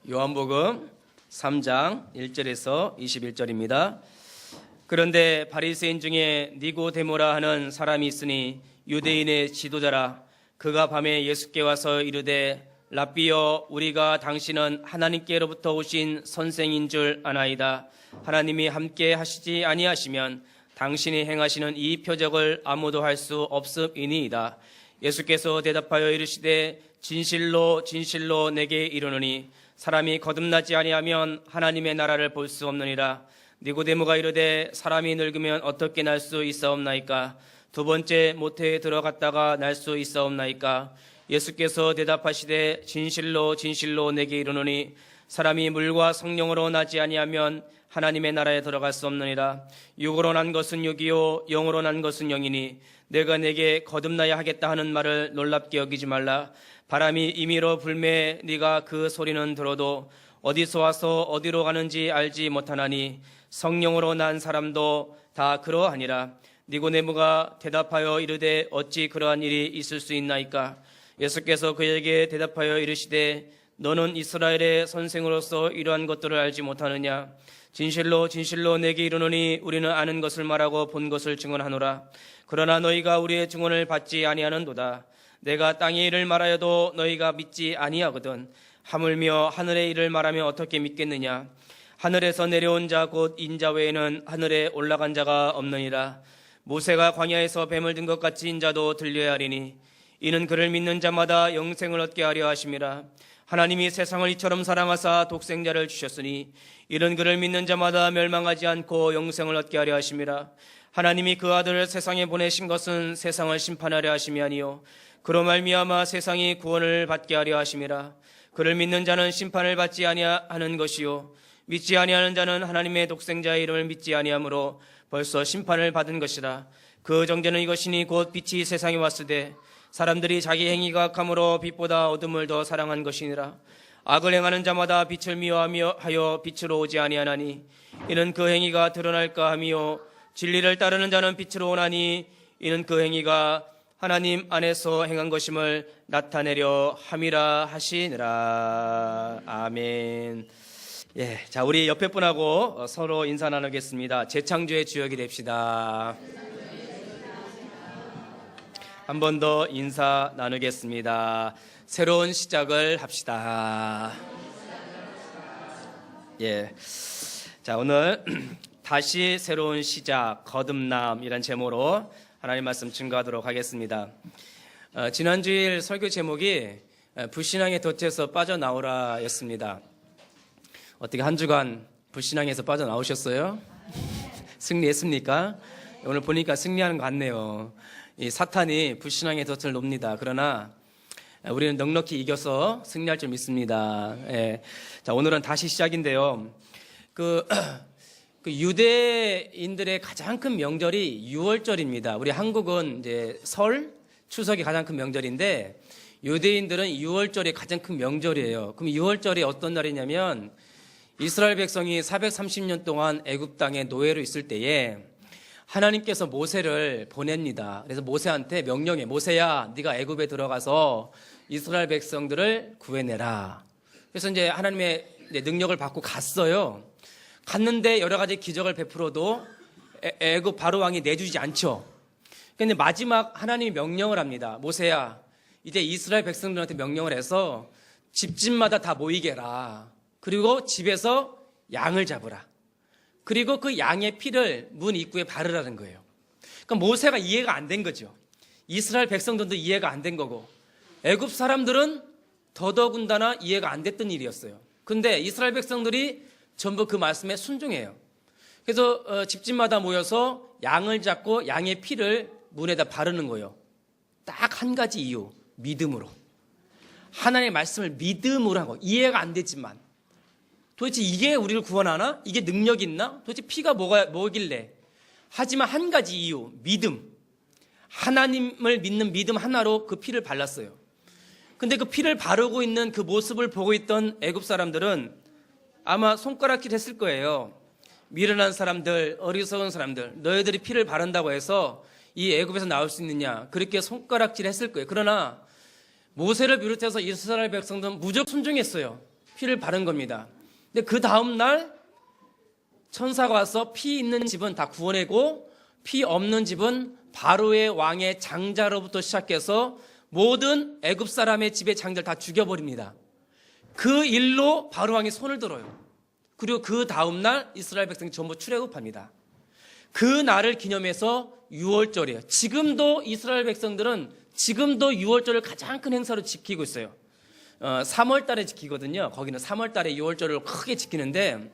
요한복음 3장 1절에서 21절입니다. 그런데 바리새인 중에 니고데모라 하는 사람이 있으니 유대인의 지도자라. 그가 밤에 예수께 와서 이르되 랍비여, 우리가 당신은 하나님께로부터 오신 선생인 줄 아나이다. 하나님이 함께 하시지 아니하시면 당신이 행하시는 이 표적을 아무도 할 수 없음이니이다. 예수께서 대답하여 이르시되 진실로 진실로 내게 이르노니 사람이 거듭나지 아니하면 하나님의 나라를 볼 수 없느니라. 니고데모가 이르되 사람이 늙으면 어떻게 날 수 있사옵나이까? 두 번째 모태에 들어갔다가 날 수 있사옵나이까? 예수께서 대답하시되 진실로 진실로 내게 이르노니 사람이 물과 성령으로 나지 아니하면 하나님의 나라에 들어갈 수 없느니라. 육으로 난 것은 육이요 영으로 난 것은 영이니 내가 내게 거듭나야 하겠다 하는 말을 놀랍게 여기지 말라. 바람이 임의로 불매 네가 그 소리는 들어도 어디서 와서 어디로 가는지 알지 못하나니 성령으로 난 사람도 다 그러하니라. 니고데모가 대답하여 이르되 어찌 그러한 일이 있을 수 있나이까? 예수께서 그에게 대답하여 이르시되 너는 이스라엘의 선생으로서 이러한 것들을 알지 못하느냐? 진실로 진실로 내게 이르노니 우리는 아는 것을 말하고 본 것을 증언하노라. 그러나 너희가 우리의 증언을 받지 아니하는도다. 내가 땅의 일을 말하여도 너희가 믿지 아니하거든. 하물며 하늘의 일을 말하면 어떻게 믿겠느냐? 하늘에서 내려온 자 곧 인자 외에는 하늘에 올라간 자가 없느니라. 모세가 광야에서 뱀을 든 것 같이 인자도 들려야 하리니 이는 그를 믿는 자마다 영생을 얻게 하려 하심이라. 하나님이 세상을 이처럼 사랑하사 독생자를 주셨으니 이는 그를 믿는 자마다 멸망하지 않고 영생을 얻게 하려 하심이라. 하나님이 그 아들을 세상에 보내신 것은 세상을 심판하려 하심이 아니요 그로 말미암아 세상이 구원을 받게 하려 하심이라. 그를 믿는 자는 심판을 받지 아니하는 것이요 믿지 아니하는 자는 하나님의 독생자의 이름을 믿지 아니하므로 벌써 심판을 받은 것이라. 그 정죄는 이것이니 곧 빛이 세상에 왔으되 사람들이 자기 행위가 악함으로 빛보다 어둠을 더 사랑한 것이니라. 악을 행하는 자마다 빛을 미워하여 빛으로 오지 아니하나니 이는 그 행위가 드러날까 함이요 진리를 따르는 자는 빛으로 오나니 이는 그 행위가 하나님 안에서 행한 것임을 나타내려 함이라 하시니라. 아멘. 예, 자, 우리 옆에 분하고 서로 인사 나누겠습니다. 재창조의 주역이 됩시다. 한 번 더 인사 나누겠습니다. 새로운 시작을 합시다. 예, 자, 오늘 다시 새로운 시작, 거듭남이란 제목으로 하나님 말씀 증거하도록 하겠습니다. 지난 주일 설교 제목이 불신앙의 덫에서 빠져나오라 였습니다. 어떻게 한 주간 불신앙에서 빠져나오셨어요? 승리했습니까? 오늘 보니까 승리하는 것 같네요. 이 사탄이 불신앙의 덫을 놉니다. 그러나 우리는 넉넉히 이겨서 승리할 줄 믿습니다. 예. 자, 오늘은 다시 시작인데요. 그 유대인들의 가장 큰 명절이 6월절입니다. 우리 한국은 이제 설, 추석이 가장 큰 명절인데 유대인들은 6월절이 가장 큰 명절이에요. 그럼 6월절이 어떤 날이냐면 이스라엘 백성이 430년 동안 애굽 땅에 노예로 있을 때에 하나님께서 모세를 보냅니다. 그래서 모세한테 명령해. 모세야, 네가 애굽에 들어가서 이스라엘 백성들을 구해내라. 그래서 이제 하나님의 능력을 받고 갔어요. 갔는데 여러 가지 기적을 베풀어도 애굽 바로 왕이 내주지 않죠. 근데 마지막 하나님이 명령을 합니다. 모세야, 이제 이스라엘 백성들한테 명령을 해서 집집마다 다 모이게 해라. 그리고 집에서 양을 잡으라. 그리고 그 양의 피를 문 입구에 바르라는 거예요. 그러니까 모세가 이해가 안 된 거죠. 이스라엘 백성들도 이해가 안 된 거고 애굽 사람들은 더더군다나 이해가 안 됐던 일이었어요. 근데 이스라엘 백성들이 전부 그 말씀에 순종해요. 그래서 집집마다 모여서 양을 잡고 양의 피를 문에다 바르는 거예요. 딱 한 가지 이유, 믿음으로. 하나님의 말씀을 믿음으로 하고 이해가 안 되지만 도대체 이게 우리를 구원하나? 이게 능력이 있나? 도대체 피가 뭐길래? 하지만 한 가지 이유, 믿음. 하나님을 믿는 믿음 하나로 그 피를 발랐어요. 근데 그 피를 바르고 있는 그 모습을 보고 있던 애굽 사람들은 아마 손가락질 했을 거예요. 미련한 사람들, 어리석은 사람들, 너희들이 피를 바른다고 해서 이 애굽에서 나올 수 있느냐? 그렇게 손가락질 했을 거예요. 그러나 모세를 비롯해서 이스라엘 백성들은 무조건 순종했어요. 피를 바른 겁니다. 근데 그 다음 날 천사가 와서 피 있는 집은 다 구원하고 피 없는 집은 바로의 왕의 장자로부터 시작해서 모든 애굽 사람의 집의 장자를 다 죽여버립니다. 그 일로 바로 왕이 손을 들어요. 그리고 그 다음 날 이스라엘 백성이 전부 출애굽합니다. 그 날을 기념해서 유월절이에요. 지금도 이스라엘 백성들은 지금도 유월절을 가장 큰 행사로 지키고 있어요. 3월 달에 지키거든요. 거기는 3월 달에 유월절을 크게 지키는데,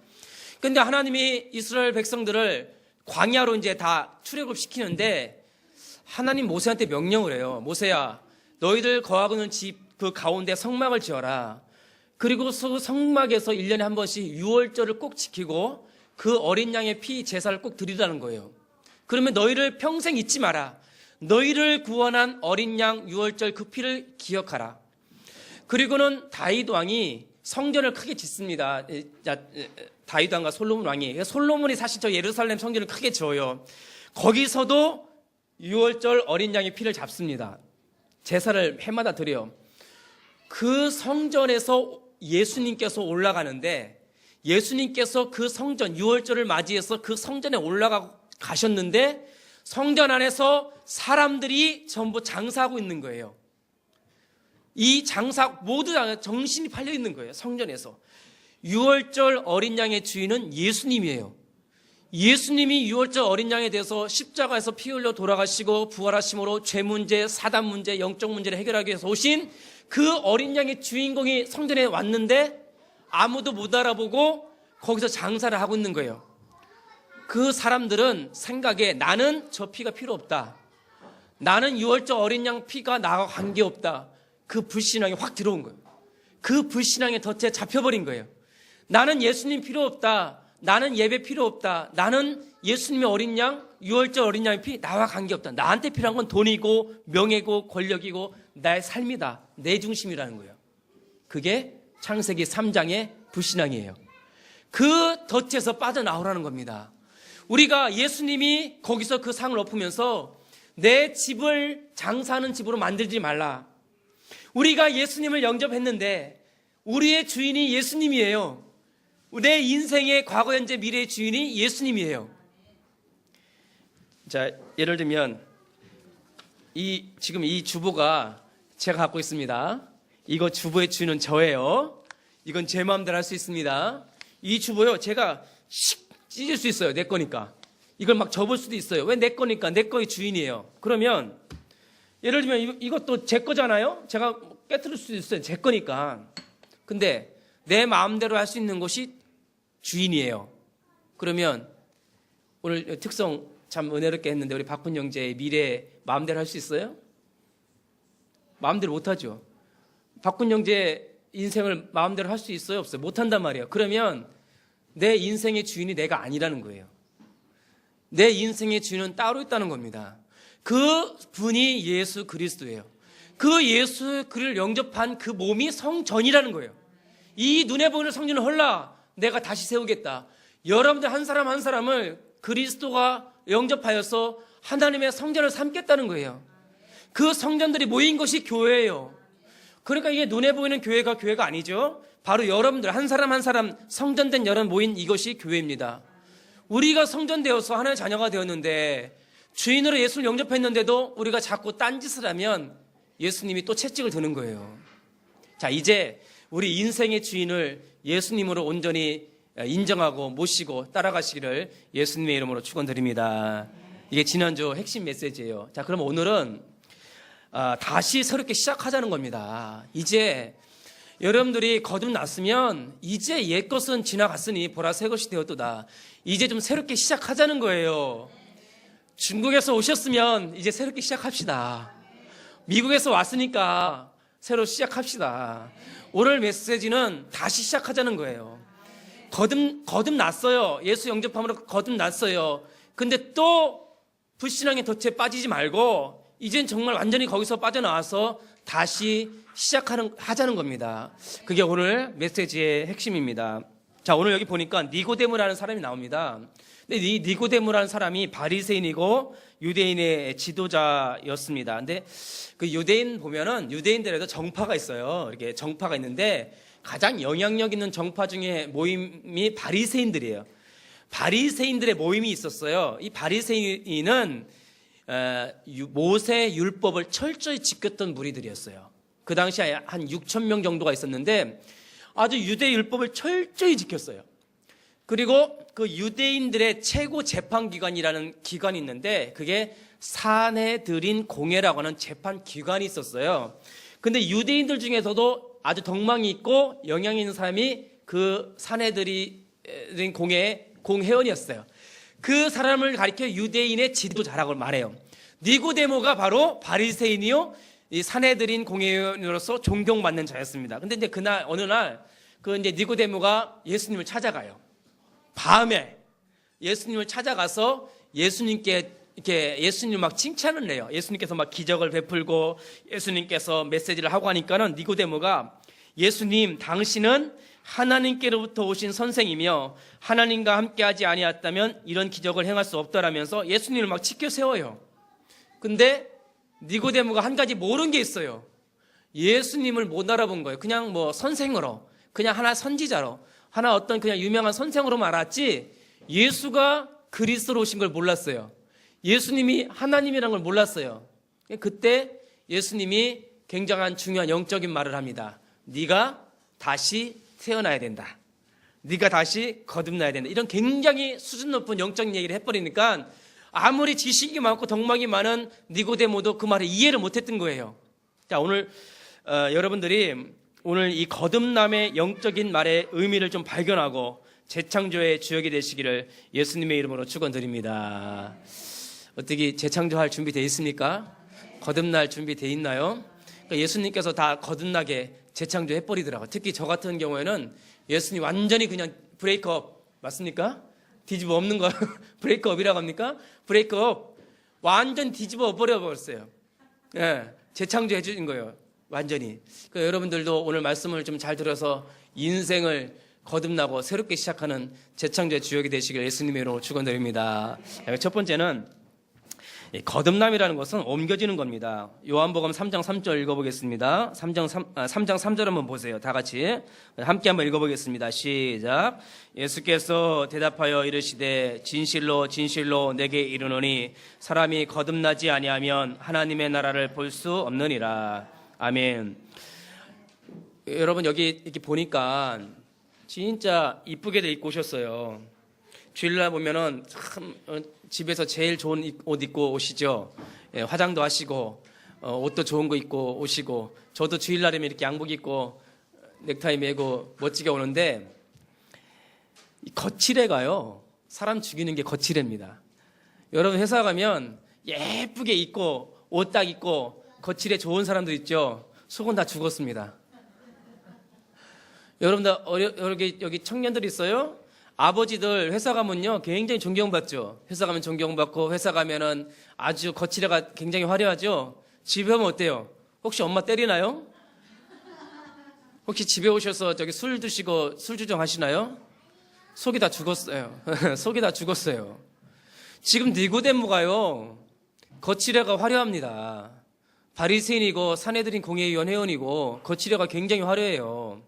근데 하나님이 이스라엘 백성들을 광야로 이제 다 출애굽시키는데 하나님 모세한테 명령을 해요. 모세야, 너희들 거하고 있는 집 그 가운데 성막을 지어라. 그리고 그 성막에서 1년에 한 번씩 유월절을 꼭 지키고 그 어린 양의 피 제사를 꼭 드리라는 거예요. 그러면 너희를 평생 잊지 마라. 너희를 구원한 어린 양 유월절 그 피를 기억하라. 그리고는 다윗 왕이 성전을 크게 짓습니다. 다윗 왕과 솔로몬 왕이. 솔로몬이 사실 저 예루살렘 성전을 크게 지어요. 거기서도 유월절 어린 양의 피를 잡습니다. 제사를 해마다 드려요. 그 성전에서 예수님께서 올라가는데, 예수님께서 그 성전 유월절을 맞이해서 그 성전에 올라가셨는데 성전 안에서 사람들이 전부 장사하고 있는 거예요. 이 장사 모두 정신이 팔려 있는 거예요. 성전에서. 유월절 어린 양의 주인은 예수님이에요. 예수님이 유월절 어린 양에 대해서 십자가에서 피 흘려 돌아가시고 부활하심으로 죄 문제, 사단 문제, 영적 문제를 해결하기 위해서 오신 그 어린 양의 주인공이 성전에 왔는데 아무도 못 알아보고 거기서 장사를 하고 있는 거예요. 그 사람들은 생각에 나는 저 피가 필요 없다. 나는 유월절 어린 양 피가 나와 관계없다. 그 불신앙이 확 들어온 거예요. 그 불신앙의 덫에 잡혀버린 거예요. 나는 예수님 필요 없다. 나는 예배 필요 없다. 나는 예수님의 어린 양, 유월절 어린 양의 피 나와 관계없다. 나한테 필요한 건 돈이고 명예고 권력이고 나의 삶이다. 내 중심이라는 거예요. 그게 창세기 3장의 불신앙이에요. 그 덫에서 빠져나오라는 겁니다. 우리가 예수님이 거기서 그 상을 엎으면서 내 집을 장사하는 집으로 만들지 말라. 우리가 예수님을 영접했는데 우리의 주인이 예수님이에요. 내 인생의 과거, 현재, 미래의 주인이 예수님이에요. 자, 예를 들면 지금 이 주보가 제가 갖고 있습니다. 이거 주보의 주인은 저예요. 이건 제 마음대로 할 수 있습니다. 이 주보요, 제가 씩 찢을 수 있어요. 내 거니까. 이걸 막 접을 수도 있어요. 왜 내 거니까? 내 거의 주인이에요. 그러면 예를 들면 이것도 제 거잖아요. 제가 깨트릴 수도 있어요. 제 거니까. 근데 내 마음대로 할 수 있는 것이 주인이에요. 그러면 오늘 특성 참 은혜롭게 했는데 우리 박훈 형제의 미래 마음대로 할 수 있어요? 마음대로 못하죠. 박훈 형제 인생을 마음대로 할 수 있어요? 없어요? 못한단 말이에요. 그러면 내 인생의 주인이 내가 아니라는 거예요. 내 인생의 주인은 따로 있다는 겁니다. 그 분이 예수 그리스도예요. 그 예수 그를 영접한 그 몸이 성전이라는 거예요. 이 눈에 보이는 성전을 헐라 내가 다시 세우겠다. 여러분들 한 사람 한 사람을 그리스도가 영접하여서 하나님의 성전을 삼겠다는 거예요. 그 성전들이 모인 것이 교회예요. 그러니까 이게 눈에 보이는 교회가 아니죠. 바로 여러분들 한 사람 한 사람 성전된 여러분 모인 이것이 교회입니다. 우리가 성전되어서 하나님의 자녀가 되었는데 주인으로 예수를 영접했는데도 우리가 자꾸 딴짓을 하면 예수님이 또 채찍을 드는 거예요. 자, 이제 우리 인생의 주인을 예수님으로 온전히 인정하고 모시고 따라가시기를 예수님의 이름으로 축원드립니다. 이게 지난주 핵심 메시지예요. 자, 그럼 오늘은 다시 새롭게 시작하자는 겁니다. 이제 여러분들이 거듭났으면 이제 옛것은 지나갔으니 보라 새것이 되었도다. 이제 좀 새롭게 시작하자는 거예요. 중국에서 오셨으면 이제 새롭게 시작합시다. 미국에서 왔으니까 새로 시작합시다. 오늘 메시지는 다시 시작하자는 거예요. 거듭났어요. 예수 영접함으로 거듭났어요. 근데 또 불신앙의 덫에 빠지지 말고 이젠 정말 완전히 거기서 빠져나와서 다시 하자는 겁니다. 그게 오늘 메시지의 핵심입니다. 자, 오늘 여기 보니까 니고데모라는 사람이 나옵니다. 근데 이 니고데모라는 사람이 바리새인이고 유대인의 지도자였습니다. 근데 그 유대인 보면은 유대인들에도 정파가 있어요. 이렇게 정파가 있는데 가장 영향력 있는 정파 중에 모임이 바리새인들이에요. 바리새인들의 모임이 있었어요. 이 바리새인은 모세 율법을 철저히 지켰던 무리들이었어요. 그 당시에 한 6천 명 정도가 있었는데 아주 유대 율법을 철저히 지켰어요. 그리고 그 유대인들의 최고 재판기관이라는 기관이 있는데 그게 산헤드린 공회라고 하는 재판기관이 있었어요. 근데 유대인들 중에서도 아주 덕망이 있고 영향이 있는 사람이 그 산헤드린 공회의 공회원이었어요. 그 사람을 가리켜 유대인의 지도자라고 말해요. 니고데모가 바로 바리새인이요 이 산헤드린 공회원으로서 존경받는 자였습니다. 근데 이제 그날 어느 날 그 이제 니고데모가 예수님을 찾아가요. 밤에 예수님을 찾아가서 예수님께 이렇게 예수님 막 칭찬을 해요. 예수님께서 막 기적을 베풀고 예수님께서 메시지를 하고 하니까는 니고데모가 예수님 당신은 하나님께로부터 오신 선생이며 하나님과 함께하지 아니었다면 이런 기적을 행할 수 없다라면서 예수님을 막 치켜 세워요. 근데 니고데모가 한 가지 모르는 게 있어요. 예수님을 못 알아본 거예요. 그냥 뭐 선생으로, 그냥 하나 선지자로, 하나 어떤 그냥 유명한 선생으로만 알았지 예수가 그리스도로 오신 걸 몰랐어요. 예수님이 하나님이라는 걸 몰랐어요. 그때 예수님이 굉장한 중요한 영적인 말을 합니다. 네가 다시 태어나야 된다. 네가 다시 거듭나야 된다. 이런 굉장히 수준 높은 영적인 얘기를 해버리니까 아무리 지식이 많고 덕망이 많은 니고데모도 그 말을 이해를 못했던 거예요. 자, 오늘 여러분들이 오늘 이 거듭남의 영적인 말의 의미를 좀 발견하고 재창조의 주역이 되시기를 예수님의 이름으로 축원드립니다. 어떻게 재창조할 준비 되어 있습니까? 거듭날 준비 되어 있나요? 그러니까 예수님께서 다 거듭나게 재창조 해버리더라고요. 특히 저 같은 경우에는 예수님 완전히 그냥 브레이크업 맞습니까? 뒤집어 엎는 거 브레이크업이라고 합니까? 브레이크업 완전 뒤집어 버려버렸어요. 예, 재창조 해주신 거예요. 완전히. 그러니까 여러분들도 오늘 말씀을 좀 잘 들어서 인생을 거듭나고 새롭게 시작하는 재창조의 주역이 되시길 예수님의 이름으로 축원드립니다. 첫 번째는 거듭남이라는 것은 옮겨지는 겁니다. 요한복음 3장 3절 읽어보겠습니다. 3장 3절 한번 보세요. 다 같이 함께 한번 읽어보겠습니다. 시작. 예수께서 대답하여 이르시되 진실로 진실로 내게 이르노니 사람이 거듭나지 아니하면 하나님의 나라를 볼 수 없느니라. 아멘. 여러분 여기 이렇게 보니까 진짜 이쁘게들 입고 오셨어요. 주일날 보면은 참 집에서 제일 좋은 옷 입고 오시죠. 예, 화장도 하시고 옷도 좋은 거 입고 오시고 저도 주일날이면 이렇게 양복 입고 넥타이 매고 멋지게 오는데 이 거칠애가요. 사람 죽이는 게 거칠애입니다. 여러분 회사 가면 예쁘게 입고 옷 딱 입고 거칠애 좋은 사람들 있죠. 속은 다 죽었습니다. 여러분들 여기 청년들 있어요? 아버지들 회사 가면요 굉장히 존경받죠. 회사 가면 존경받고 회사 가면은 아주 거칠애가 굉장히 화려하죠. 집에 오면 어때요? 혹시 엄마 때리나요? 혹시 집에 오셔서 저기 술 드시고 술 주정하시나요? 속이 다 죽었어요. 속이 다 죽었어요. 지금 니고데모가요 거칠애가 화려합니다. 바리새인이고 산헤드린 공회의원 회원이고 거칠애가 굉장히 화려해요.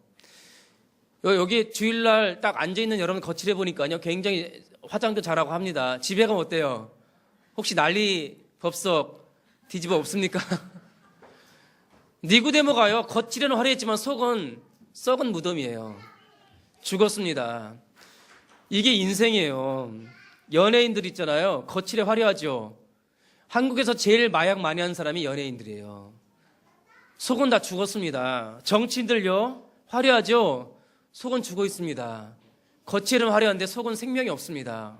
여기 주일날 딱 앉아있는 여러분 거칠해 보니까요 굉장히 화장도 잘하고 합니다. 집에 가면 어때요? 혹시 난리 법석 뒤집어 없습니까? 니고데모가요 겉으로는 화려했지만 속은 썩은 무덤이에요. 죽었습니다. 이게 인생이에요. 연예인들 있잖아요. 겉으로 화려하죠. 한국에서 제일 마약 많이 하는 사람이 연예인들이에요. 속은 다 죽었습니다. 정치인들요 화려하죠. 속은 죽어 있습니다. 겉으로는 화려한데 속은 생명이 없습니다.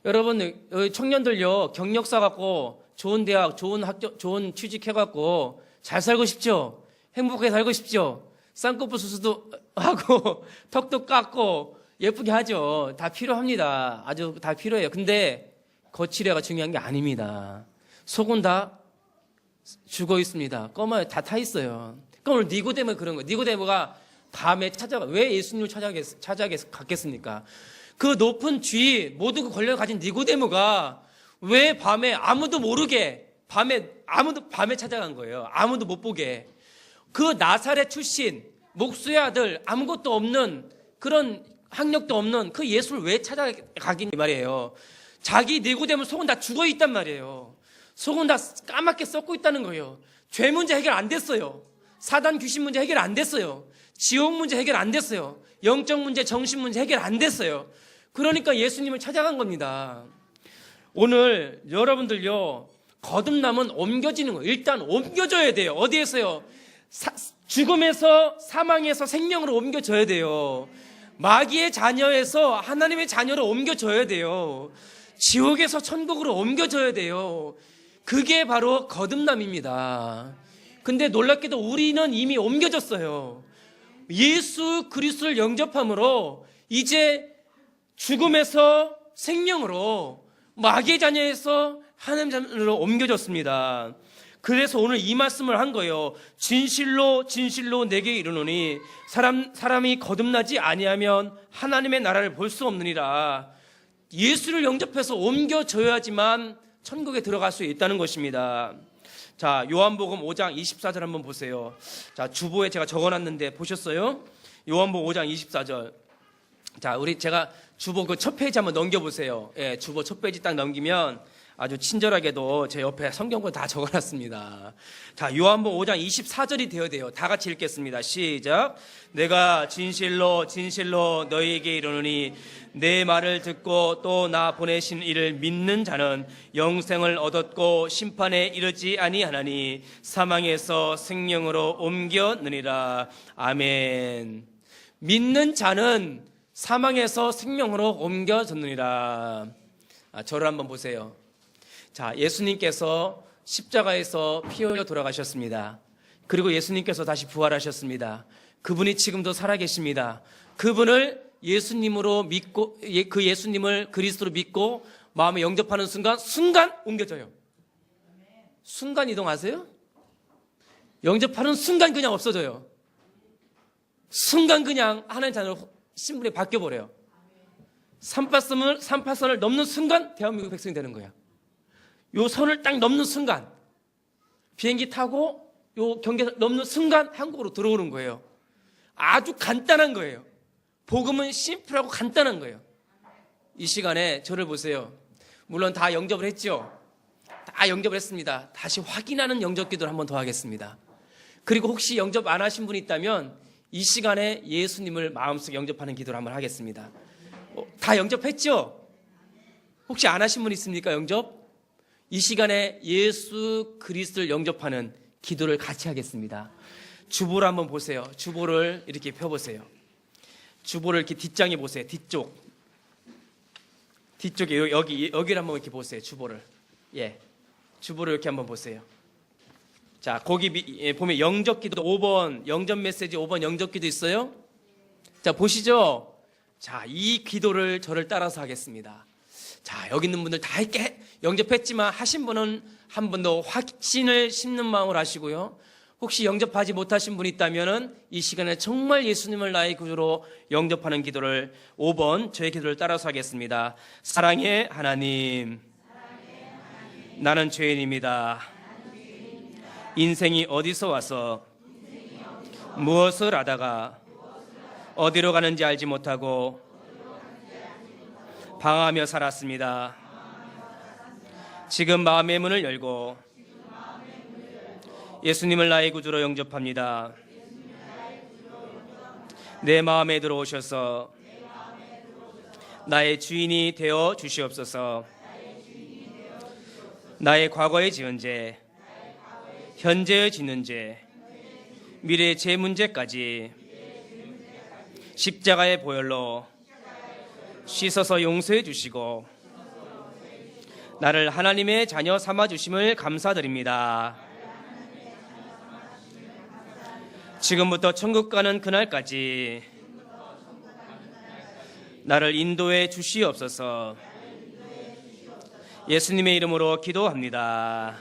여러분 청년들요 경력사 갖고 좋은 대학 좋은 학교 좋은 취직해갖고 잘 살고 싶죠. 행복하게 살고 싶죠. 쌍꺼풀 수술도 하고 턱도 깎고 예쁘게 하죠. 다 필요합니다. 아주 다 필요해요. 근데 거칠애가 중요한 게 아닙니다. 속은 다 죽어 있습니다. 껌에 다 타 있어요. 그럼 오늘 니고데모 그런 거예요. 니고데모가 밤에 왜 예수님을 찾아갔겠습니까? 그 높은 쥐 모두 권력을 가진 니고데모가 왜 밤에 아무도 모르게 밤에 찾아간 거예요. 아무도 못 보게. 그 나사렛 출신 목수의 아들, 아무것도 없는 그런 학력도 없는 그 예수를 왜 찾아가긴 말이에요. 자기 니고데모 속은 다 죽어 있단 말이에요. 속은 다 까맣게 썩고 있다는 거예요. 죄 문제 해결 안 됐어요. 사단 귀신 문제 해결 안 됐어요. 지옥 문제 해결 안 됐어요. 영적 문제, 정신 문제 해결 안 됐어요. 그러니까 예수님을 찾아간 겁니다. 오늘 여러분들요, 거듭남은 옮겨지는 거예요. 일단 옮겨져야 돼요. 어디에서요? 죽음에서, 사망에서 생명으로 옮겨져야 돼요. 마귀의 자녀에서 하나님의 자녀로 옮겨져야 돼요. 지옥에서 천국으로 옮겨져야 돼요. 그게 바로 거듭남입니다. 근데 놀랍게도 우리는 이미 옮겨졌어요. 예수 그리스도를 영접함으로 이제 죽음에서 생명으로, 마귀의 자녀에서 하나님 자녀로 옮겨졌습니다. 그래서 오늘 이 말씀을 한 거예요. 진실로 진실로 내게 이르노니 사람이 거듭나지 아니하면 하나님의 나라를 볼 수 없느니라. 예수를 영접해서 옮겨져야지만 천국에 들어갈 수 있다는 것입니다. 자, 요한복음 5장 24절 한번 보세요. 자, 주보에 제가 적어놨는데 보셨어요? 요한복음 5장 24절. 자, 제가 주보 그 첫 페이지 한번 넘겨보세요. 예, 주보 첫 페이지 딱 넘기면 아주 친절하게도 제 옆에 성경을 다 적어놨습니다. 자, 요한복음 5장 24절이 되어야 돼요. 다 같이 읽겠습니다. 시작. 내가 진실로 진실로 너희에게 이르노니 내 말을 듣고 또 나 보내신 이를 믿는 자는 영생을 얻었고 심판에 이르지 아니하나니 사망에서 생명으로 옮겨느니라. 아멘. 믿는 자는 사망에서 생명으로 옮겨졌느니라. 저를 한번 보세요. 자, 예수님께서 십자가에서 피 흘려 돌아가셨습니다. 그리고 예수님께서 다시 부활하셨습니다. 그분이 지금도 살아계십니다. 그분을 예수님으로 믿고, 그 예수님을 그리스도로 믿고 마음에 영접하는 순간 옮겨져요. 순간 이동하세요? 영접하는 순간 그냥 없어져요. 순간 그냥 하나님 자녀로 신분이 바뀌어버려요. 38선을 넘는 순간 대한민국 백성이 되는 거예요. 요 선을 딱 넘는 순간, 비행기 타고 요 경계선 넘는 순간 한국으로 들어오는 거예요. 아주 간단한 거예요. 복음은 심플하고 간단한 거예요. 이 시간에 저를 보세요. 물론 다 영접을 했죠. 다 영접을 했습니다. 다시 확인하는 영접 기도를 한번 더 하겠습니다. 그리고 혹시 영접 안 하신 분이 있다면 이 시간에 예수님을 마음속에 영접하는 기도를 한번 하겠습니다. 다 영접했죠? 혹시 안 하신 분 있습니까? 영접? 이 시간에 예수 그리스도를 영접하는 기도를 같이 하겠습니다. 주보를 한번 보세요. 주보를 이렇게 펴보세요. 주보를 이렇게 뒷장에 보세요. 뒤쪽에 여기를 한번 이렇게 보세요. 주보를. 예. 주보를 이렇게 한번 보세요. 자, 거기 보면 영접기도 5번, 영접 메시지 5번 영접기도 있어요. 자, 보시죠. 자, 이 기도를 저를 따라서 하겠습니다. 자, 여기 있는 분들 다 영접했지만 하신 분은 한 번 더 확신을 심는 마음으로 하시고요. 혹시 영접하지 못하신 분이 있다면 이 시간에 정말 예수님을 나의 구주로 영접하는 기도를 5번 저의 기도를 따라서 하겠습니다. 사랑의 하나님, 나는 죄인입니다. 인생이 어디서 와서 무엇을 하다가 어디로 가는지 알지 못하고 방황하며 살았습니다. 지금 마음의 문을 열고 예수님을 나의 구주로 영접합니다. 내 마음에 들어오셔서 나의 주인이 되어 주시옵소서. 나의 과거에 지은 죄, 현재에 짓는 죄, 미래의 제 문제까지 십자가의 보혈로 씻어서 용서해 주시고 나를 하나님의 자녀 삼아 주심을 감사드립니다. 지금부터 천국 가는 그날까지 나를 인도해 주시옵소서. 예수님의 이름으로 기도합니다.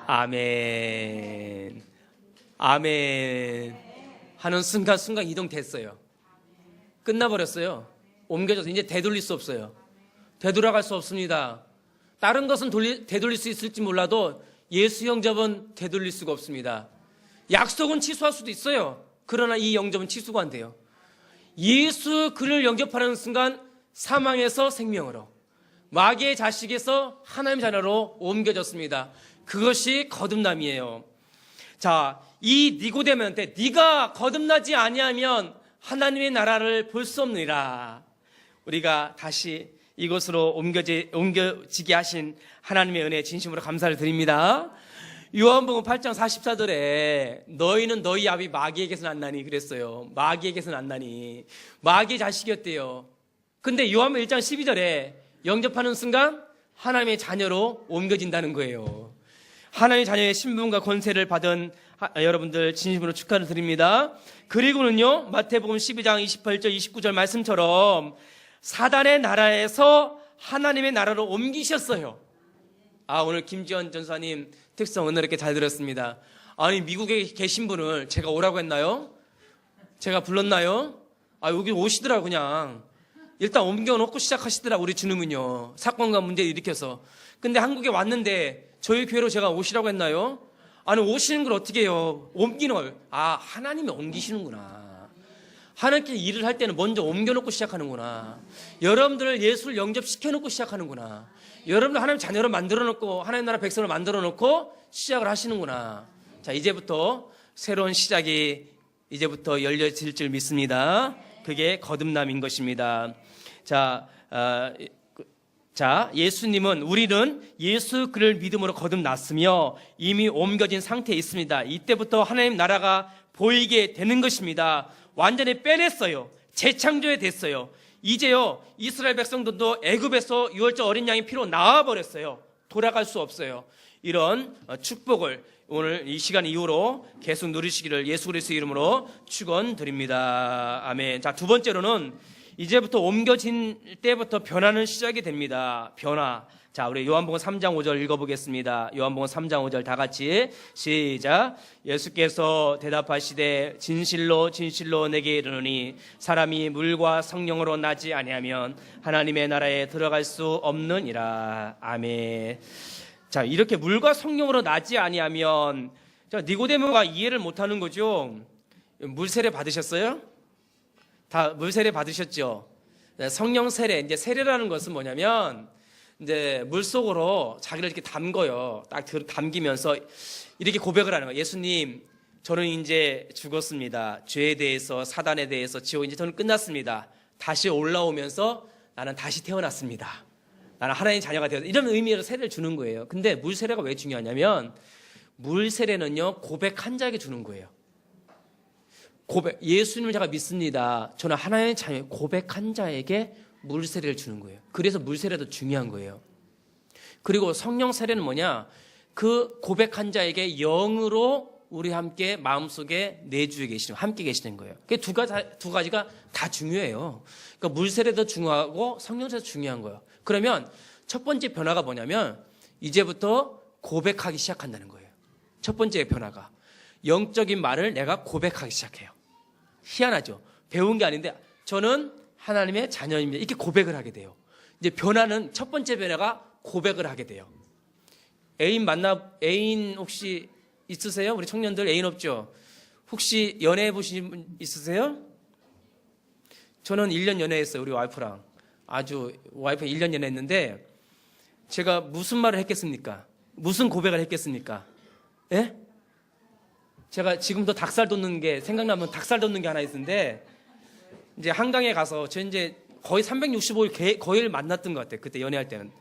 아멘. 아멘. 하는 순간 이동됐어요. 끝나버렸어요. 옮겨져서 이제 되돌릴 수 없어요. 되돌아갈 수 없습니다. 다른 것은 되돌릴 수 있을지 몰라도 예수 영접은 되돌릴 수가 없습니다. 약속은 취소할 수도 있어요. 그러나 이 영접은 취소가 안 돼요. 예수 그를 영접하는 순간 사망에서 생명으로, 마귀의 자식에서 하나님 자녀로 옮겨졌습니다. 그것이 거듭남이에요. 자, 이 니고데모한테 네가 거듭나지 아니하면 하나님의 나라를 볼 수 없느니라. 우리가 다시 이곳으로 옮겨지게 하신 하나님의 은혜에 진심으로 감사를 드립니다. 요한복음 8장 44절에 너희는 너희 아비 마귀에게서 났나니 그랬어요. 마귀에게서 났나니. 마귀의 자식이었대요. 근데 요한복음 1장 12절에 영접하는 순간 하나님의 자녀로 옮겨진다는 거예요. 하나님의 자녀의 신분과 권세를 받은 여러분들 진심으로 축하를 드립니다. 그리고는요, 마태복음 12장 28절 29절 말씀처럼 사단의 나라에서 하나님의 나라로 옮기셨어요. 오늘 김지원 전사님 특성 은혜롭게 잘 들었습니다. 아니, 미국에 계신 분을 제가 오라고 했나요? 제가 불렀나요? 여기 오시더라고. 그냥 일단 옮겨놓고 시작하시더라고. 우리 주님은요, 사건과 문제를 일으켜서. 근데 한국에 왔는데 저희 교회로 제가 오시라고 했나요? 아니, 오시는 걸 어떻게 해요? 옮기는 걸. 하나님이 옮기시는구나. 하나님께 일을 할 때는 먼저 옮겨놓고 시작하는구나. 여러분들을 예수를 영접시켜놓고 시작하는구나. 여러분들 하나님 자녀로 만들어놓고 하나님 나라 백성을 만들어놓고 시작을 하시는구나. 자, 이제부터 새로운 시작이 이제부터 열려질 줄 믿습니다. 그게 거듭남인 것입니다. 자, 예수님은, 우리는 예수 그를 믿음으로 거듭났으며 이미 옮겨진 상태에 있습니다. 이때부터 하나님 나라가 보이게 되는 것입니다. 완전히 빼냈어요. 재창조에 됐어요. 이제요, 이스라엘 백성들도 애굽에서 유월절 어린 양의 피로 나와버렸어요. 돌아갈 수 없어요. 이런 축복을 오늘 이 시간 이후로 계속 누리시기를 예수 그리스도의 이름으로 축원드립니다. 아멘. 자, 두 번째로는 이제부터 옮겨진 때부터 변화는 시작이 됩니다. 변화. 자, 우리 요한복음 3장 5절 읽어보겠습니다. 요한복음 3장 5절 다 같이 시작. 예수께서 대답하시되 진실로 진실로 내게 이르노니 사람이 물과 성령으로 나지 아니하면 하나님의 나라에 들어갈 수 없느니라. 아멘. 자, 이렇게 물과 성령으로 나지 아니하면, 자, 니고데모가 이해를 못하는 거죠. 물 세례 받으셨어요? 다 물 세례 받으셨죠? 성령 세례. 이제 세례라는 것은 뭐냐면 이제 물 속으로 자기를 이렇게 담궈요. 딱 담기면서 이렇게 고백을 하는 거예요. 예수님, 저는 이제 죽었습니다. 죄에 대해서, 사단에 대해서, 지옥 이제 저는 끝났습니다. 다시 올라오면서 나는 다시 태어났습니다. 나는 하나님의 자녀가 되었다. 이런 의미로 세례를 주는 거예요. 근데 물 세례가 왜 중요하냐면 물 세례는요, 고백한 자에게 주는 거예요. 고백, 예수님을 제가 믿습니다. 저는 하나님의 자녀, 고백한 자에게 물 세례를 주는 거예요. 그래서 물 세례도 중요한 거예요. 그리고 성령 세례는 뭐냐? 그 고백한 자에게 영으로 우리 함께 마음속에 내주에 계시는, 함께 계시는 거예요. 그 두 가지가 다 중요해요. 그러니까 물 세례도 중요하고 성령 세례도 중요한 거예요. 그러면 첫 번째 변화가 뭐냐면 이제부터 고백하기 시작한다는 거예요. 첫 번째 변화가 영적인 말을 내가 고백하기 시작해요. 희한하죠? 배운 게 아닌데 저는 하나님의 자녀입니다. 이렇게 고백을 하게 돼요. 이제 변화는, 첫 번째 변화가 고백을 하게 돼요. 애인 혹시 있으세요? 우리 청년들 애인 없죠? 혹시 연애해 보신 분 있으세요? 저는 1년 연애했어요. 우리 와이프랑. 와이프랑 1년 연애했는데 제가 무슨 말을 했겠습니까? 무슨 고백을 했겠습니까? 예? 제가 지금도 닭살 돋는 게, 생각나면 닭살 돋는 게 하나 있는데, 이제 한강에 가서 저 이제 거의 365일 거의 만났던 것 같아요. 그때 연애할 때는.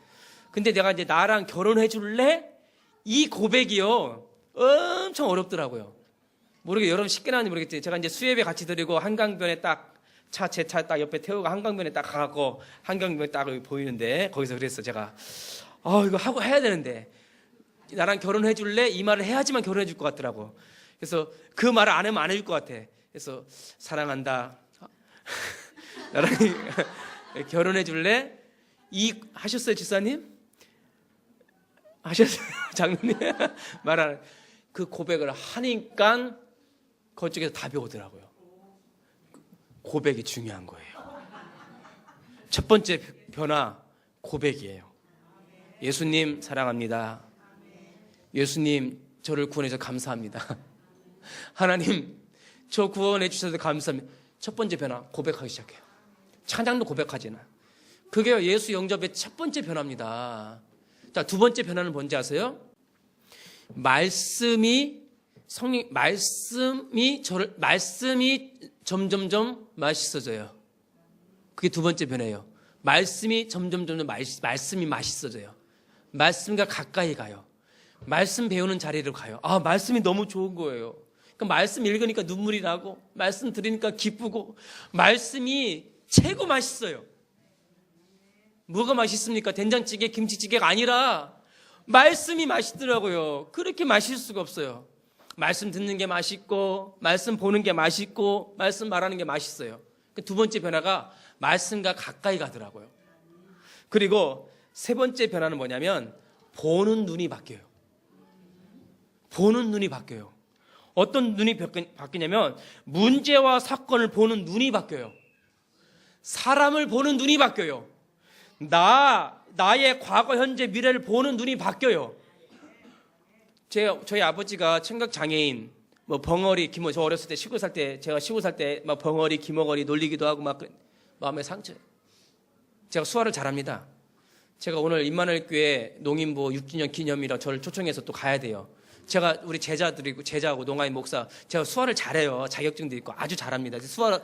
근데 내가 이제 나랑 결혼해 줄래? 이 고백이요, 엄청 어렵더라고요. 모르게 여러분 쉽게 나는지 모르겠지. 제가 이제 수예배 같이 드리고 한강변에 딱 제 차 딱 옆에 태우고 한강변에 딱 가갖고 한강변에 딱 보이는데 거기서 그랬어. 제가 이거 하고 해야 되는데 나랑 결혼해 줄래? 이 말을 해야지만 결혼해 줄 것 같더라고. 그래서 그 말을 안 하면 안 해줄 것 같아. 그래서 사랑한다. 나랑 결혼해 줄래? 하셨어요, 집사님? 하셨어요, 장로님? 말하는 그 고백을 하니까 그쪽에서 답이 오더라고요. 고백이 중요한 거예요. 첫 번째 변화, 고백이에요. 예수님 사랑합니다. 예수님 저를 구원해서 감사합니다. 하나님, 저 구원해 주셔서 감사합니다. 첫 번째 변화, 고백하기 시작해요. 찬양도 고백하지 않아요. 그게 예수 영접의 첫 번째 변화입니다. 자, 두 번째 변화는 뭔지 아세요? 말씀이 점점점 맛있어져요. 그게 두 번째 변화예요. 말씀이 점점점 말씀이 맛있어져요. 말씀과 가까이 가요. 말씀 배우는 자리로 가요. 아, 말씀이 너무 좋은 거예요. 그러니까 말씀 읽으니까 눈물이 나고, 말씀 들으니까 기쁘고, 말씀이 최고 맛있어요. 뭐가 맛있습니까? 된장찌개, 김치찌개가 아니라 말씀이 맛있더라고요. 그렇게 맛있을 수가 없어요. 말씀 듣는 게 맛있고, 말씀 보는 게 맛있고, 말씀 말하는 게 맛있어요. 두 번째 변화가 말씀과 가까이 가더라고요. 그리고 세 번째 변화는 뭐냐면 보는 눈이 바뀌어요. 보는 눈이 바뀌어요. 어떤 눈이 바뀌냐면 문제와 사건을 보는 눈이 바뀌어요. 사람을 보는 눈이 바뀌어요. 나의 과거, 현재, 미래를 보는 눈이 바뀌어요. 저희 아버지가 청각 장애인, 벙어리, 저 어렸을 때 시골 살 때, 제가 시골 살 때 막 벙어리, 기머거리 놀리기도 하고 막 마음에 상처. 제가 수화를 잘합니다. 제가 오늘 임마누엘 교회 농인부 6주년 기념이라 저를 초청해서 또 가야 돼요. 제가 우리 제자하고 농아인 목사, 제가 수화를 잘해요. 자격증도 있고 아주 잘합니다. 수화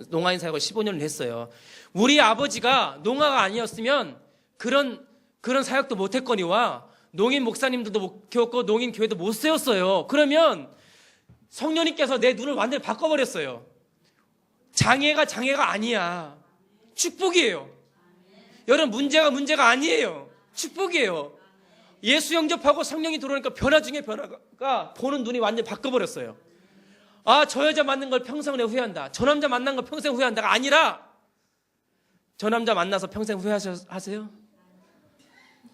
농아인 사역을 15년을 했어요. 우리 아버지가 농아가 아니었으면 그런 사역도 못했거니와 농인 목사님들도 못 키웠고 농인 교회도 못 세웠어요. 그러면 성령님께서 내 눈을 완전히 바꿔버렸어요. 장애가 아니야. 축복이에요. 여러분, 문제가 아니에요. 축복이에요. 예수 영접하고 성령이 들어오니까 변화 중에 변화가 보는 눈이 완전히 바꿔버렸어요. 아, 저 여자 만난 걸 평생 후회한다. 저 남자 만난 걸 평생 후회한다가 아니라, 저 남자 만나서 평생 후회하세요?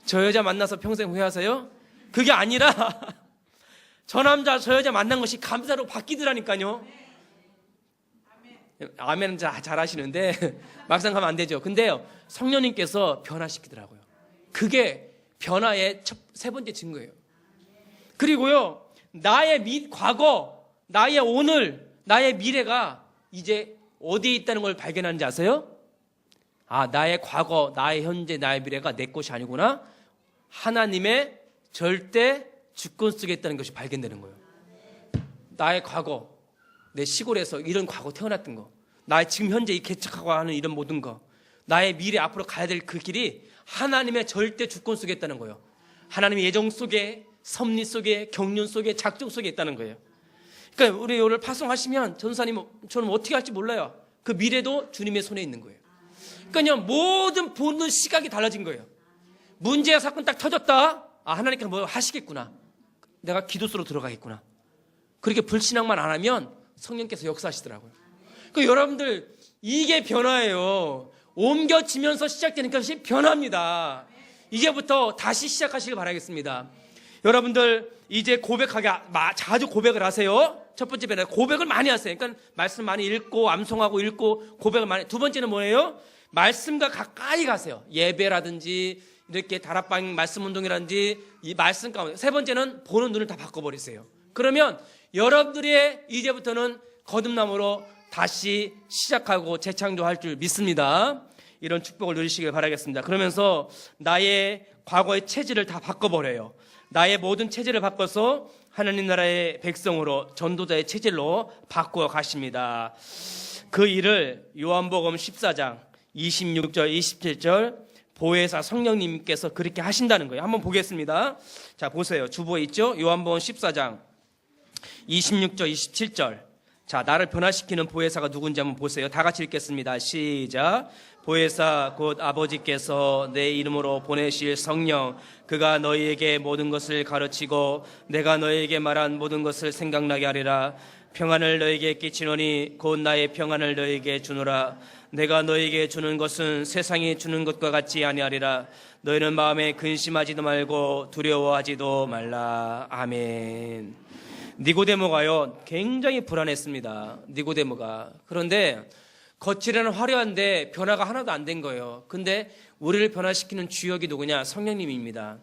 저 여자 만나서 평생 후회하세요? 그게 아니라 저 남자 저 여자 만난 것이 감사로 바뀌더라니까요. 아멘은 잘 하시는데 막상 가면 안 되죠. 근데요, 성령님께서 변화시키더라고요. 그게 변화의 세 번째 증거예요. 그리고요, 나의 과거, 나의 오늘, 나의 미래가 이제 어디에 있다는 걸 발견하는지 아세요? 아, 나의 과거, 나의 현재, 나의 미래가 내 것이 아니구나. 하나님의 절대 주권 속에 있다는 것이 발견되는 거예요. 나의 과거, 내 시골에서 이런 과거 태어났던 거, 나의 지금 현재 이 개척하고 하는 이런 모든 거, 나의 미래 앞으로 가야 될 그 길이 하나님의 절대 주권 속에 있다는 거예요. 하나님의 예정 속에, 섭리 속에, 경륜 속에, 작정 속에 있다는 거예요. 그러니까 우리 오늘 파송하시면 전사님, 저는 어떻게 할지 몰라요. 그 미래도 주님의 손에 있는 거예요. 그러니까 모든 보는 시각이 달라진 거예요. 문제와 사건 딱 터졌다. 아, 하나님께서 뭐 하시겠구나. 내가 기도수로 들어가겠구나. 그렇게 불신앙만 안 하면 성령께서 역사하시더라고요. 그러니까 여러분들, 이게 변화예요. 옮겨지면서 시작되는 것이 변화입니다. 이제부터 다시 시작하시길 바라겠습니다. 여러분들, 이제 자주 고백을 하세요. 첫 번째 변화, 고백을 많이 하세요. 그러니까 말씀 많이 읽고, 암송하고 읽고, 고백을 많이. 두 번째는 뭐예요? 말씀과 가까이 가세요. 예배라든지, 이렇게 다락방 말씀 운동이라든지, 이 말씀 가운데. 세 번째는 보는 눈을 다 바꿔버리세요. 그러면 여러분들의 이제부터는 거듭남으로 다시 시작하고 재창조할 줄 믿습니다. 이런 축복을 누리시길 바라겠습니다. 그러면서 나의 과거의 체질을 다 바꿔버려요. 나의 모든 체질을 바꿔서 하나님 나라의 백성으로, 전도자의 체질로 바꾸어 가십니다. 그 일을 요한복음 14장 26절 27절 보혜사 성령님께서 그렇게 하신다는 거예요. 한번 보겠습니다. 자, 보세요. 주보에 있죠? 요한복음 14장 26절 27절. 자, 나를 변화시키는 보혜사가 누군지 한번 보세요. 다 같이 읽겠습니다. 시작. 보혜사 곧 아버지께서 내 이름으로 보내실 성령, 그가 너희에게 모든 것을 가르치고 내가 너희에게 말한 모든 것을 생각나게 하리라. 평안을 너희에게 끼치노니 곧 나의 평안을 너희에게 주노라. 내가 너희에게 주는 것은 세상이 주는 것과 같지 아니하리라. 너희는 마음에 근심하지도 말고 두려워하지도 말라. 아멘. 니고데모가요, 굉장히 불안했습니다. 니고데모가. 그런데 거칠은 화려한데 변화가 하나도 안 된 거예요. 근데 우리를 변화시키는 주역이 누구냐? 성령님입니다.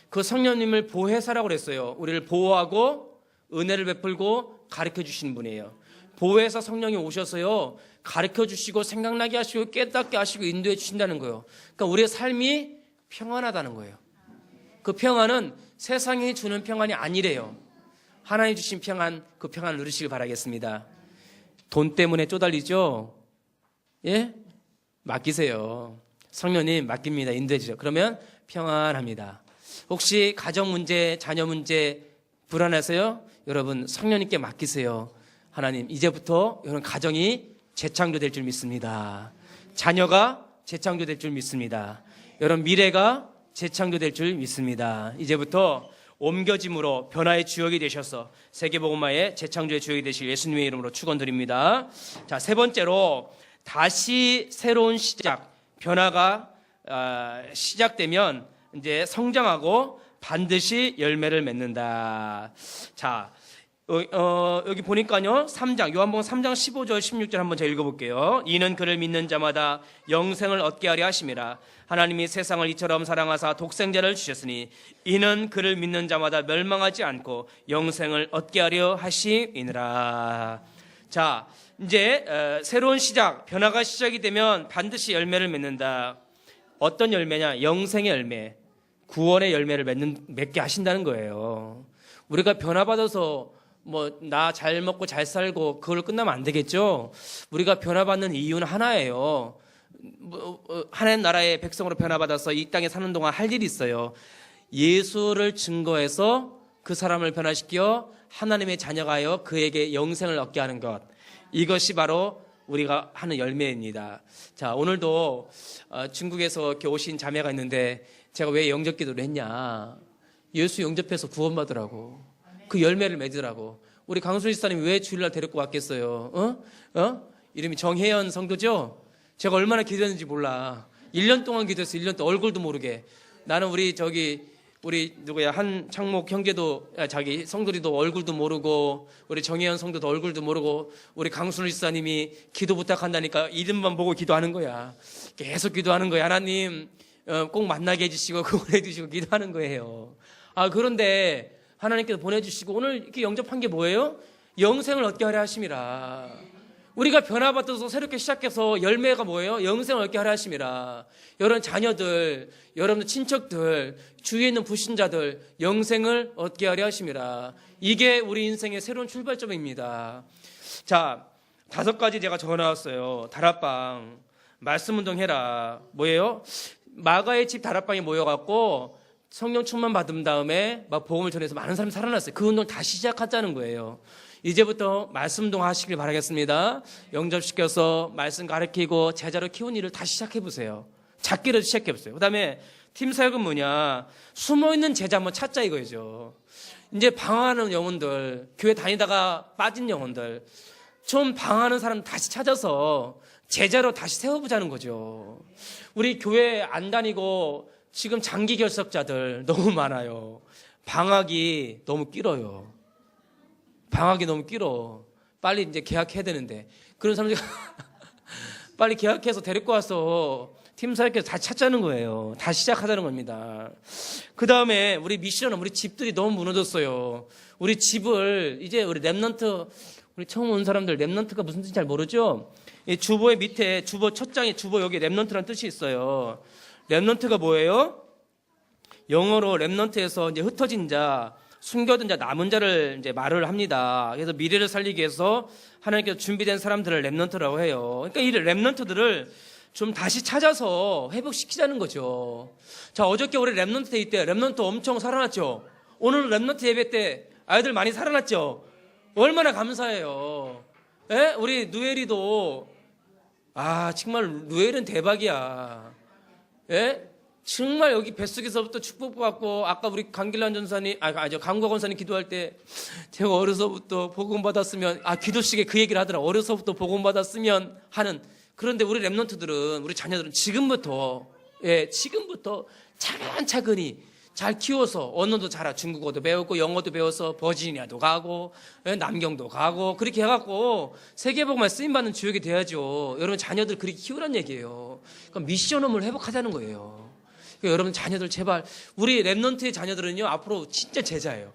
그 성령님을 보혜사라고 그랬어요. 우리를 보호하고 은혜를 베풀고 가르쳐 주시는 분이에요. 보혜사 성령이 오셔서요, 가르쳐 주시고 생각나게 하시고 깨닫게 하시고 인도해 주신다는 거예요. 그러니까 우리의 삶이 평안하다는 거예요. 그 평안은 세상이 주는 평안이 아니래요. 하나님 주신 평안, 그 평안을 누리시길 바라겠습니다. 돈 때문에 쪼달리죠? 예? 맡기세요. 성령님 맡깁니다. 인도해 주세요. 그러면 평안합니다. 혹시 가정 문제, 자녀 문제 불안해서요? 여러분 성령님께 맡기세요. 하나님, 이제부터 여러분 가정이 재창조될 줄 믿습니다. 자녀가 재창조될 줄 믿습니다. 여러분 미래가 재창조될 줄 믿습니다. 이제부터 옮겨짐으로 변화의 주역이 되셔서 세계복음화의 재창조의 주역이 되실 예수님의 이름으로 축원드립니다. 자, 세 번째로 다시 새로운 시작, 변화가 시작되면 이제 성장하고 반드시 열매를 맺는다. 자, 여기 보니까요, 3장, 요한복음 3장 15절 16절 한번 제가 읽어볼게요. 이는 그를 믿는 자마다 영생을 얻게 하려 하심이라. 하나님이 세상을 이처럼 사랑하사 독생자를 주셨으니 이는 그를 믿는 자마다 멸망하지 않고 영생을 얻게 하려 하심이니라. 자, 이제 새로운 시작, 변화가 시작이 되면 반드시 열매를 맺는다. 어떤 열매냐? 영생의 열매, 구원의 열매를 맺게 하신다는 거예요. 우리가 변화받아서 나 잘 먹고 잘 살고 그걸로 끝나면 안 되겠죠. 우리가 변화받는 이유는 하나예요. 하나님 나라의 백성으로 변화받아서 이 땅에 사는 동안 할 일이 있어요. 예수를 증거해서 그 사람을 변화시켜 하나님의 자녀가 하여 그에게 영생을 얻게 하는 것, 이것이 바로 우리가 하는 열매입니다. 자, 오늘도 중국에서 이렇게 오신 자매가 있는데 제가 왜 영접 기도를 했냐, 예수 영접해서 구원받으라고, 그 열매를 맺으라고. 우리 강순 집사님이 왜 주일날 데리고 왔겠어요? 이름이 정혜연 성도죠? 제가 얼마나 기도했는지 몰라. 1년 동안 기도했어. 1년 동안 얼굴도 모르게. 나는 우리 누구야, 한창목 형제도, 자기 성도리도 얼굴도 모르고, 우리 정혜연 성도도 얼굴도 모르고, 우리 강순 집사님이 기도 부탁한다니까 이름만 보고 기도하는 거야. 계속 기도하는 거야. 하나님 꼭 만나게 해주시고 구원해 주시고 기도하는 거예요. 그런데 하나님께서 보내주시고 오늘 이렇게 영접한 게 뭐예요? 영생을 얻게 하려 하심이라. 우리가 변화받아서 새롭게 시작해서 열매가 뭐예요? 영생을 얻게 하려 하심이라. 여러분 자녀들, 여러분 친척들, 주위에 있는 불신자들 영생을 얻게 하려 하심이라. 이게 우리 인생의 새로운 출발점입니다. 자, 5가지 제가 적어놨어요. 다락방, 말씀운동 해라. 뭐예요? 마가의 집 다락방에 모여갖고 성령 충만 받은 다음에 막 복음을 전해서 많은 사람이 살아났어요. 그 운동 다시 시작하자는 거예요. 이제부터 말씀운동 하시길 바라겠습니다. 영접시켜서 말씀 가르치고 제자로 키우는 일을 다시 시작해보세요. 작게라도 시작해보세요. 그 다음에 팀 사역은 뭐냐, 숨어있는 제자 한번 찾자 이거죠. 이제 방황하는 영혼들, 교회 다니다가 빠진 영혼들, 좀 방황하는 사람 다시 찾아서 제자로 다시 세워보자는 거죠. 우리 교회 안 다니고 지금 장기 결석자들 너무 많아요. 방학이 너무 길어요. 방학이 너무 길어. 빨리 이제 계약해야 되는데. 그런 사람들 빨리 계약해서 데리고 와서 팀 사역해서 다시 찾자는 거예요. 다시 시작하자는 겁니다. 그 다음에 우리 미션은 우리 집들이 너무 무너졌어요. 우리 집을 이제 우리 랩넌트, 우리 처음 온 사람들 랩넌트가 무슨 뜻인지 잘 모르죠? 이 주보의 밑에 주보 첫 장에 주보 여기 랩넌트라는 뜻이 있어요. 랩넌트가 뭐예요? 영어로 랩넌트에서 이제 흩어진 자, 숨겨둔 자, 남은 자를 이제 말을 합니다. 그래서 미래를 살리기 위해서 하나님께서 준비된 사람들을 랩넌트라고 해요. 그러니까 이 랩넌트들을 좀 다시 찾아서 회복시키자는 거죠. 자, 어저께 우리 랩넌트 데이 때 랩넌트 엄청 살아났죠? 오늘 랩넌트 예배 때 아이들 많이 살아났죠? 얼마나 감사해요. 예? 우리 누엘이도, 정말 누엘은 대박이야. 예? 정말 여기 뱃속에서부터 축복받고, 아까 우리 강길란 전사님, 강국원 권사님 기도할 때, 제가 어려서부터 복음 받았으면, 기도식에 그 얘기를 하더라. 어려서부터 복음 받았으면 하는. 그런데 우리 랩넌트들은, 우리 자녀들은 지금부터 차근차근히 잘 키워서 언어도 잘하고, 중국어도 배우고, 영어도 배워서 버지니아도 가고, 남경도 가고, 그렇게 해갖고 세계복음화 쓰임받는 주역이 돼야죠. 여러분 자녀들 그렇게 키우란 얘기예요. 그러니까 미션홈을 회복하자는 거예요. 그러니까 여러분 자녀들 제발, 우리 랩넌트의 자녀들은요 앞으로 진짜 제자예요.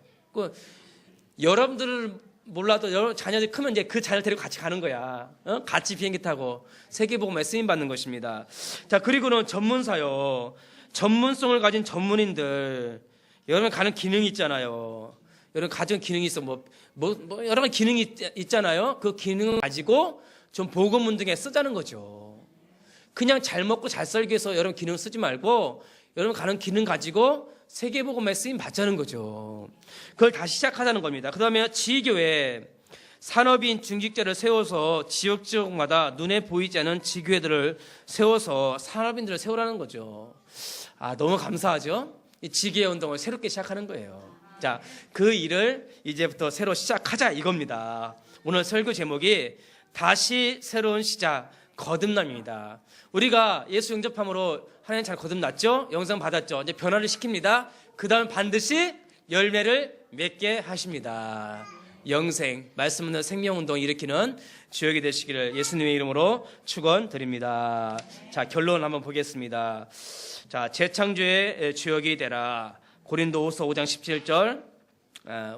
여러분들을 몰라도 여러분 자녀들이 크면 이제 그 자녀를 데리고 같이 가는 거야. 같이 비행기 타고 세계복음에 쓰임 받는 것입니다. 자, 그리고는 전문사요. 전문성을 가진 전문인들. 여러분 가는 기능이 있잖아요. 여러분 가진 기능이 있어. 여러 가지 기능이 있잖아요. 그 기능을 가지고 좀 복음 등에 쓰자는 거죠. 그냥 잘 먹고 잘 살기 위해서 여러분 기능 쓰지 말고 여러분 가는 기능 가지고 세계복음에 쓰임 받자는 거죠. 그걸 다시 시작하자는 겁니다. 그 다음에 지교회 산업인 중직자를 세워서 지역마다 눈에 보이지 않는 지교회들을 세워서 산업인들을 세우라는 거죠. 너무 감사하죠? 이 지교회 운동을 새롭게 시작하는 거예요. 자, 그 일을 이제부터 새로 시작하자 이겁니다. 오늘 설교 제목이 다시 새로운 시작, 거듭남입니다. 우리가 예수 영접함으로 하나님 잘 거듭났죠? 영상 받았죠? 이제 변화를 시킵니다. 그 다음 반드시 열매를 맺게 하십니다. 영생, 말씀 없는 생명운동 일으키는 주역이 되시기를 예수님의 이름으로 축원드립니다. 자, 결론 한번 보겠습니다. 자, 재창조의 주역이 되라. 고린도후서 5장 17절.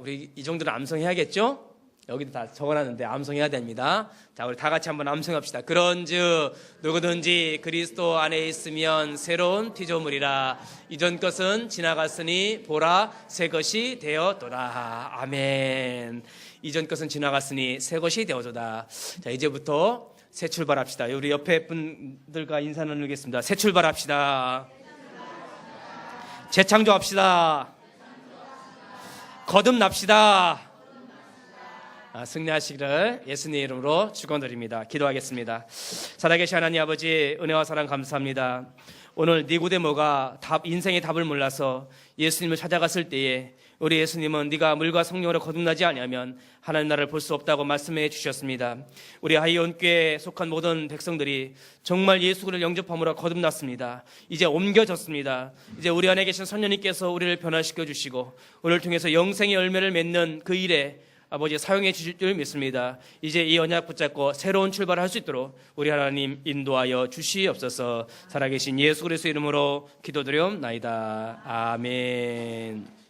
우리 이 정도는 암송해야겠죠? 여기도 다 적어놨는데 암송해야 됩니다. 자, 우리 다 같이 한번 암송합시다. 그런즉 누구든지 그리스도 안에 있으면 새로운 피조물이라. 이전 것은 지나갔으니 보라 새 것이 되었도다. 아멘. 이전 것은 지나갔으니 새 것이 되어도다. 자, 이제부터 새 출발합시다. 우리 옆에 분들과 인사 나누겠습니다. 새 출발합시다. 재창조합시다. 거듭납시다. 승리하시기를 예수님 이름으로 축원드립니다. 기도하겠습니다. 살아계신 하나님 아버지, 은혜와 사랑 감사합니다. 오늘 니고데모가 인생의 답을 몰라서 예수님을 찾아갔을 때에 우리 예수님은 네가 물과 성령으로 거듭나지 않으면 하나님 나라를 볼 수 없다고 말씀해 주셨습니다. 우리 하이온교회에 속한 모든 백성들이 정말 예수 그리스도를 영접함으로 거듭났습니다. 이제 옮겨졌습니다. 이제 우리 안에 계신 성령님께서 우리를 변화시켜 주시고 우리를 통해서 영생의 열매를 맺는 그 일에 아버지 사용해 주실 줄 믿습니다. 이제 이 언약 붙잡고 새로운 출발을 할 수 있도록 우리 하나님 인도하여 주시옵소서. 살아계신 예수 그리스도 이름으로 기도드리옵나이다. 아멘.